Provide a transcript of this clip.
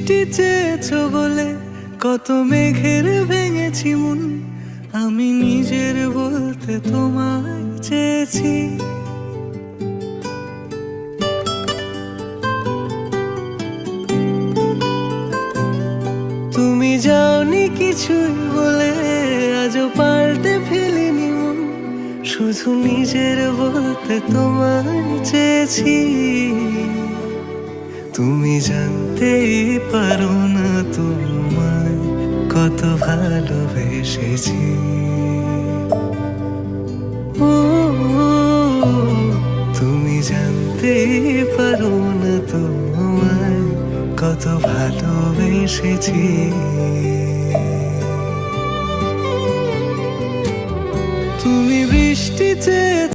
বৃষ্টি চেয়েছো বলে কত মেঘের ভেঙেছি মন, আমি নিজের বলতে তোমায় চেয়েছি। তুমি যাওনি কিছুই বলে আজও পাল্টে ফেলিনি মন, শুধু নিজের বলতে তোমায় চেয়েছি। তুমি জানতেই পারো না তোমায় কত ভালোবেসেছি। ও তুমি জানতেই পারো না তোমায় কত ভালোবেসেছি। তুমি বৃষ্টি চেয়ে